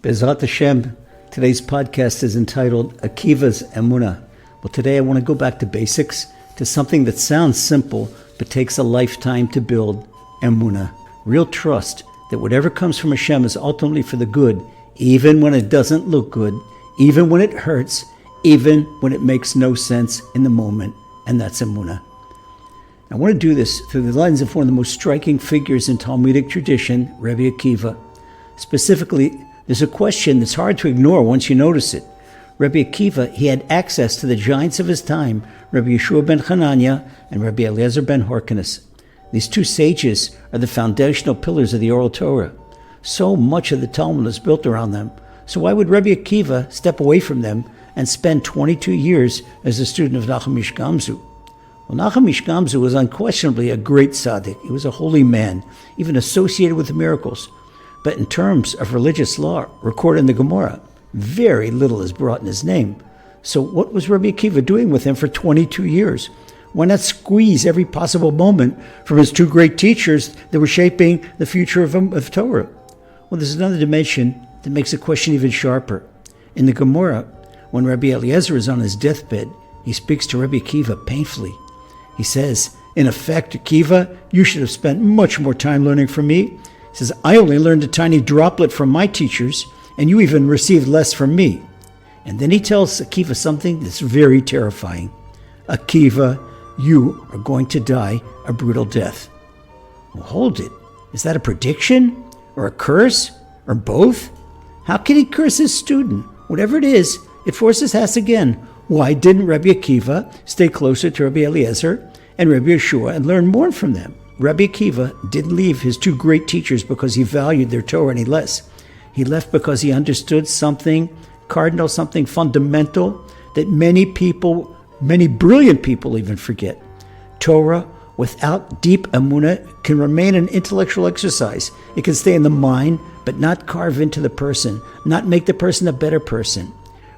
Bezrat Hashem, today's podcast is entitled Akiva's Emuna. Well, today I want to go back to basics, to something that sounds simple, but takes a lifetime to build, Emuna. Real trust that whatever comes from Hashem is ultimately for the good, even when it doesn't look good, even when it hurts, even when it makes no sense in the moment, and that's Emuna. I want to do this through the lens of one of the most striking figures in Talmudic tradition, Rebbe Akiva. Specifically, there's a question that's hard to ignore once you notice it. Rebbe Akiva, he had access to the giants of his time, Rebbe Yeshua ben Hanania and Rebbe Eliezer ben Horkanus. These two sages are the foundational pillars of the Oral Torah. So much of the Talmud is built around them. So why would Rebbe Akiva step away from them and spend 22 years as a student of Nachum Ish Gamzu? Well, Nachum Ish Gamzu was unquestionably a great tzaddik. He was a holy man, even associated with miracles. But in terms of religious law recorded in the Gemara, very little is brought in his name. So what was Rebbe Akiva doing with him for 22 years? Why not squeeze every possible moment from his two great teachers that were shaping the future of Torah? Well, there's another dimension that makes the question even sharper. In the Gemara, when Rebbe Eliezer is on his deathbed, he speaks to Rebbe Akiva painfully. He says, in effect, Akiva, you should have spent much more time learning from me. He says, I only learned a tiny droplet from my teachers, and you even received less from me. And then he tells Akiva something that's very terrifying. Akiva, you are going to die a brutal death. Well, hold it. Is that a prediction? Or a curse? Or both? How can he curse his student? Whatever it is, it forces us again. Why didn't Rebbe Akiva stay closer to Rebbe Eliezer and Rebbe Yeshua and learn more from them? Rebbe Akiva didn't leave his two great teachers because he valued their Torah any less. He left because he understood something cardinal, something fundamental that many people, many brilliant people even forget. Torah without deep Emuna can remain an intellectual exercise. It can stay in the mind, but not carve into the person, not make the person a better person.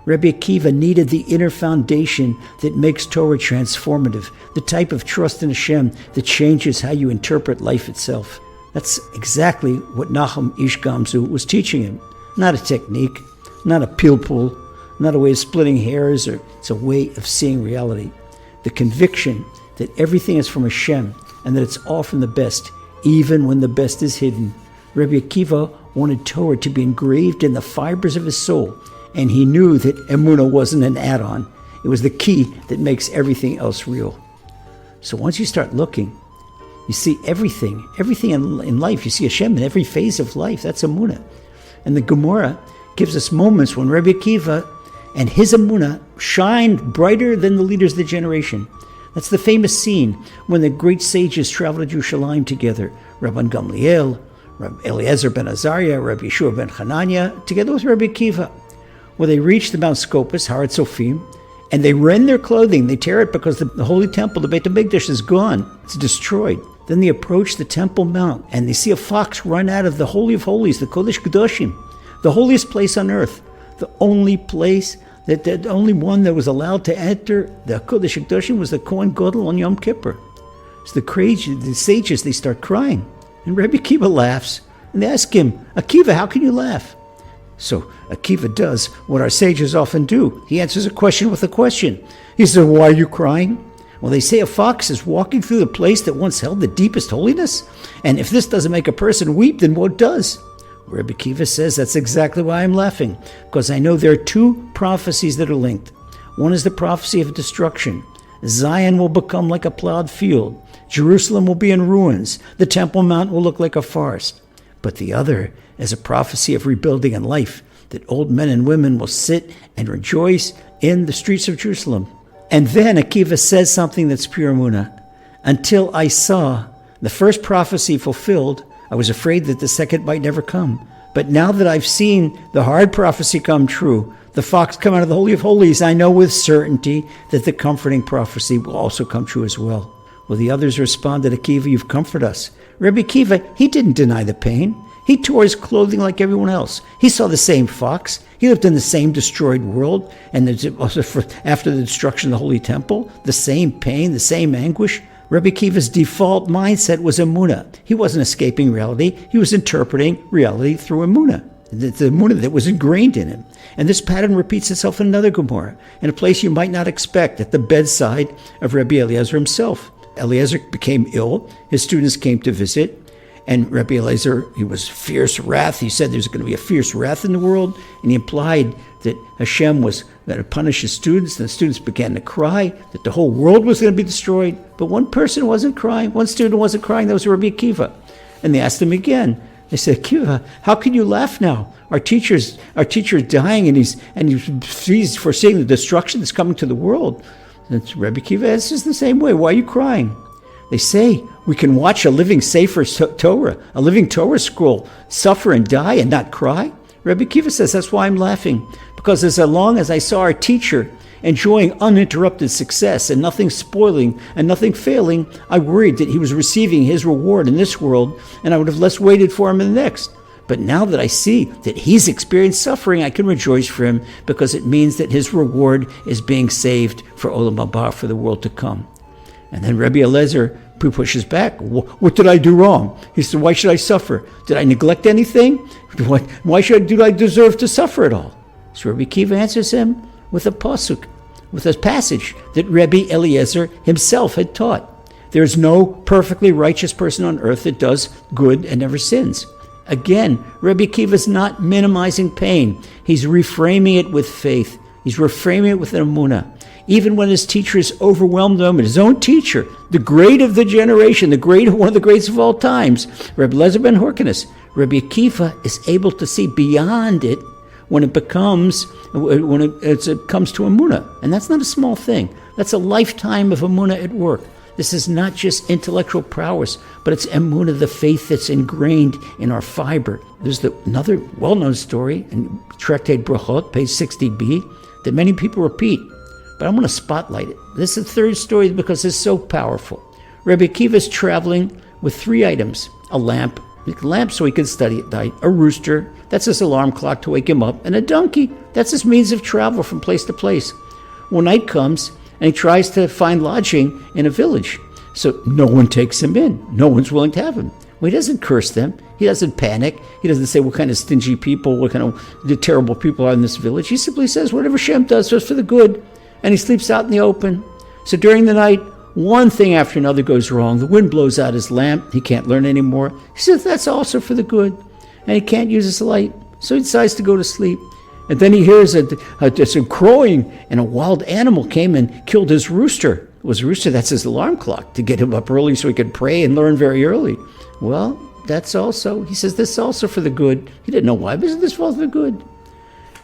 Rebbe Akiva needed the inner foundation that makes Torah transformative, the type of trust in Hashem that changes how you interpret life itself. That's exactly what Nachum Ish Gamzu was teaching him. Not a technique, not a pilpul, not a way of splitting hairs, it's a way of seeing reality. The conviction that everything is from Hashem and that it's all from the best, even when the best is hidden. Rebbe Akiva wanted Torah to be engraved in the fibers of his soul, and he knew that Emuna wasn't an add-on. It was the key that makes everything else real. So once you start looking, you see everything in life. You see Hashem in every phase of life. That's Emuna. And the Gemara gives us moments when Rebbe Akiva and his Emuna shined brighter than the leaders of the generation. That's the famous scene when the great sages traveled to Yerushalayim together. Rabban Gamliel, Rabbi Eliezer ben Azariah, Rabbi Yeshua ben Hanania, together with Rebbe Akiva. Well, they reach the Mount Scopus, Har Sophim, and they rend their clothing. They tear it because the holy temple, the Beit HaMikdash, is gone. It's destroyed. Then they approach the Temple Mount, and they see a fox run out of the Holy of Holies, the Kodesh Kedoshim, the holiest place on earth, the only place, the only one that was allowed to enter the Kodesh Kedoshim was the Kohen Gadol on Yom Kippur. So the sages, they start crying. And Rebbe Akiva laughs, and they ask him, Akiva, how can you laugh? So Akiva does what our sages often do. He answers a question with a question. He says, why are you crying? Well, they say a fox is walking through the place that once held the deepest holiness. And if this doesn't make a person weep, then what does? Rebbe Akiva says, that's exactly why I'm laughing, because I know there are two prophecies that are linked. One is the prophecy of destruction. Zion will become like a plowed field. Jerusalem will be in ruins. The Temple Mount will look like a forest. But the other is a prophecy of rebuilding and life, that old men and women will sit and rejoice in the streets of Jerusalem. And then Akiva says something that's pure Emuna. Until I saw the first prophecy fulfilled, I was afraid that the second might never come. But now that I've seen the hard prophecy come true, the fox come out of the Holy of Holies, I know with certainty that the comforting prophecy will also come true as well. Well, the others responded, Akiva, you've comforted us. Rebbe Akiva, he didn't deny the pain. He tore his clothing like everyone else. He saw the same fox. He lived in the same destroyed world. And after the destruction of the Holy Temple, the same pain, the same anguish. Rebbe Akiva's default mindset was Emuna. He wasn't escaping reality. He was interpreting reality through Emuna. the Emuna that was ingrained in him. And this pattern repeats itself in another Gemara, in a place you might not expect, at the bedside of Rebbe Eliezer himself. Eliezer became ill. His students came to visit. And Rebbe Eliezer, he was fierce wrath. He said there's going to be a fierce wrath in the world. And he implied that Hashem was going to punish his students. And the students began to cry, that the whole world was going to be destroyed. But one person wasn't crying. One student wasn't crying. That was Rebbe Akiva. And they asked him again. They said, Akiva, how can you laugh now? Our teacher is dying, and he's foreseeing the destruction that's coming to the world. And Rebbe Akiva answers the same way. Why are you crying? They say we can watch a living Sefer Torah, a living Torah scroll, suffer and die and not cry. Rebbe Akiva says that's why I'm laughing, because as long as I saw our teacher enjoying uninterrupted success and nothing spoiling and nothing failing, I worried that he was receiving his reward in this world, and I would have less waited for him in the next. But now that I see that he's experienced suffering, I can rejoice for him, because it means that his reward is being saved for Olam Haba, for the world to come. And then Rebbe Eliezer pushes back. What did I do wrong? He said, why should I suffer? Did I neglect anything? Why do I deserve to suffer at all? So Rebbe Akiva answers him with a pasuk, with a passage that Rebbe Eliezer himself had taught. There is no perfectly righteous person on earth that does good and never sins. Again, Rebbe Akiva is not minimizing pain. He's reframing it with faith. He's reframing it with an Emuna. Even when his teacher is overwhelmed him, and his own teacher, the great of the generation, one of the greats of all times, Rebbe Eliezer ben Horkenes, Rebbe Akiva is able to see beyond it when it comes to Emuna. And that's not a small thing. That's a lifetime of Emuna at work. This is not just intellectual prowess, but it's Emuna, the faith that's ingrained in our fiber. There's another well-known story in Tractate Brachot, page 60b, that many people repeat, but I'm going to spotlight it. This is the third story because it's so powerful. Rebbe Akiva is traveling with 3 items: a lamp so he can study at night, a rooster, that's his alarm clock to wake him up, and a donkey, that's his means of travel from place to place. Well, night comes, and he tries to find lodging in a village. So no one takes him in. No one's willing to have him. Well, he doesn't curse them. He doesn't panic. He doesn't say what kind of stingy people, what kind of the terrible people are in this village. He simply says whatever Shem does was for the good, and he sleeps out in the open. So during the night, one thing after another goes wrong. The wind blows out his lamp. He can't learn anymore. He says that's also for the good, and he can't use his light. So he decides to go to sleep. And then he hears a crowing, and a wild animal came and killed his rooster. It was a rooster, that's his alarm clock, to get him up early so he could pray and learn very early. Well, he says, this is also for the good. He didn't know why, but this was for the good.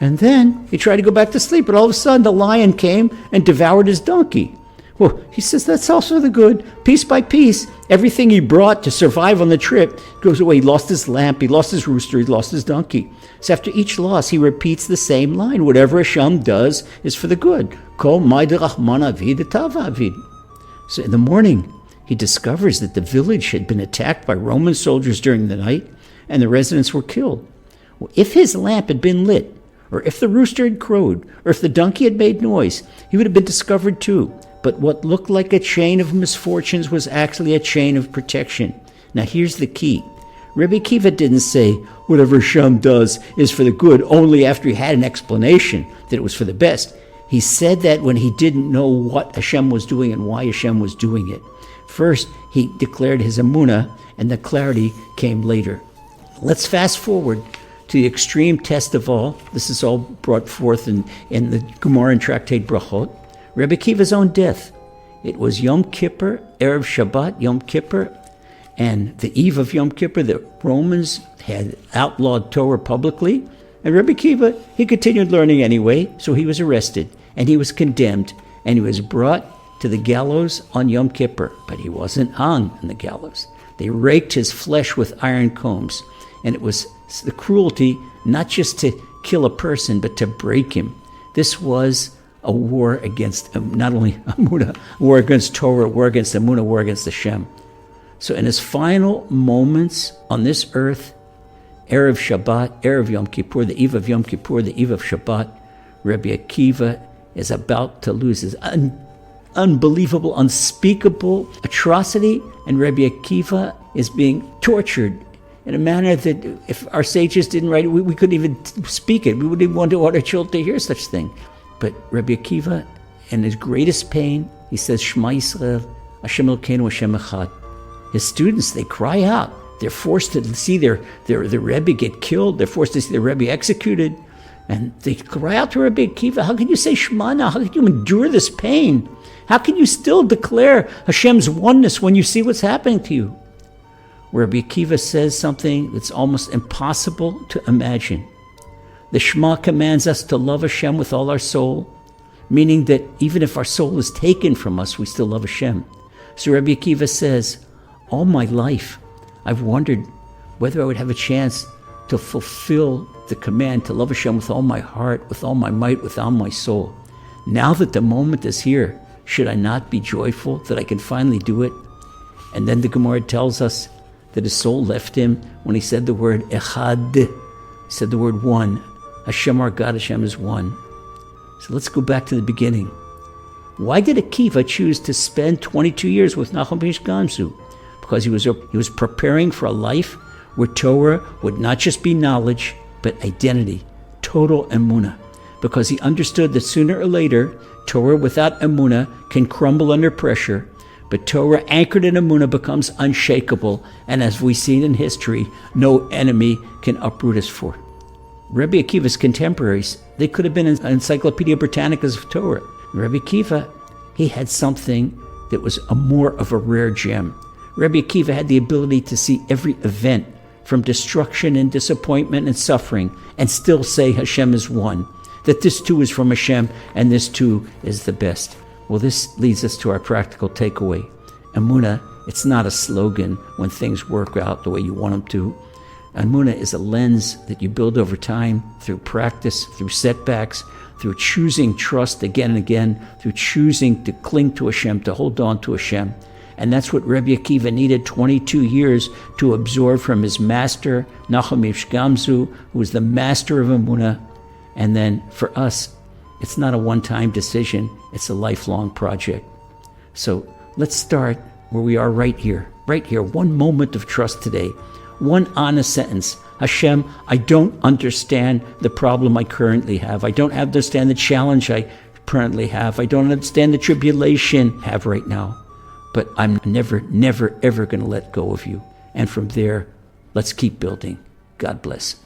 And then he tried to go back to sleep, but all of a sudden the lion came and devoured his donkey. Well, he says, that's also the good. Piece by piece, everything he brought to survive on the trip goes away. He lost his lamp, he lost his rooster, he lost his donkey. So after each loss, he repeats the same line. Whatever Hashem does is for the good. Kol ma'id avid tava avid. So in the morning, he discovers that the village had been attacked by Roman soldiers during the night, and the residents were killed. Well, if his lamp had been lit, or if the rooster had crowed, or if the donkey had made noise, he would have been discovered too. But what looked like a chain of misfortunes was actually a chain of protection. Now here's the key. Rebbe Akiva didn't say, whatever Hashem does is for the good, only after he had an explanation that it was for the best. He said that when he didn't know what Hashem was doing and why Hashem was doing it. First, he declared his Emuna, and the clarity came later. Let's fast forward to the extreme test of all. This is all brought forth in the Gemara and Tractate Brachot. Rebbe Akiva's own death. It was Yom Kippur, Erev Shabbat, Yom Kippur, and the eve of Yom Kippur, the Romans had outlawed Torah publicly, and Rebbe Akiva, he continued learning anyway, so he was arrested, and he was condemned, and he was brought to the gallows on Yom Kippur, but he wasn't hung on the gallows. They raked his flesh with iron combs, and it was the cruelty not just to kill a person, but to break him. This was a war against not only Emuna, a war against Torah, a war against Emuna, a war against Hashem. So in his final moments on this earth, Erev Shabbat, Erev Yom Kippur, the eve of Yom Kippur, the eve of Shabbat, Rebbe Akiva is about to lose his unbelievable, unspeakable atrocity, and Rebbe Akiva is being tortured in a manner that if our sages didn't write it, we couldn't even speak it. We wouldn't even want our children to hear such thing. But Rebbe Akiva, in his greatest pain, he says, Shema Yisrael, Hashem Elokeinu, Hashem Echad. His students, they cry out. They're forced to see their Rebbe get killed. They're forced to see their Rebbe executed. And they cry out to Rebbe Akiva, how can you say Shema now? How can you endure this pain? How can you still declare Hashem's oneness when you see what's happening to you? Rebbe Akiva says something that's almost impossible to imagine. The Shema commands us to love Hashem with all our soul, meaning that even if our soul is taken from us, we still love Hashem. So Rebbe Akiva says, all my life, I've wondered whether I would have a chance to fulfill the command to love Hashem with all my heart, with all my might, with all my soul. Now that the moment is here, should I not be joyful that I can finally do it? And then the Gemara tells us that his soul left him when he said the word echad. He said the word one. Hashem, our God, Hashem is one. So let's go back to the beginning. Why did Akiva choose to spend 22 years with Nachum Ish Gamzu? Because he was preparing for a life where Torah would not just be knowledge, but identity, total Emuna. Because he understood that sooner or later, Torah without Emuna can crumble under pressure, but Torah anchored in Emuna becomes unshakable, and as we've seen in history, no enemy can uproot us for it. Rebbe Akiva's contemporaries, they could have been Encyclopedia Britannicas of Torah. Rebbe Akiva, he had something that was more of a rare gem. Rebbe Akiva had the ability to see every event from destruction and disappointment and suffering and still say Hashem is one, that this too is from Hashem and this too is the best. Well, this leads us to our practical takeaway. Emuna, it's not a slogan when things work out the way you want them to. Emuna is a lens that you build over time through practice, through setbacks, through choosing trust again and again, through choosing to cling to Hashem, to hold on to Hashem. And that's what Rebbe Akiva needed 22 years to absorb from his master, Nachum Ish Gamzu, who was the master of Emuna. And then for us, it's not a one-time decision, it's a lifelong project. So let's start where we are right here, one moment of trust today, one honest sentence. Hashem, I don't understand the problem I currently have. I don't understand the challenge I currently have. I don't understand the tribulation I have right now. But I'm never, ever going to let go of you. And from there, let's keep building. God bless.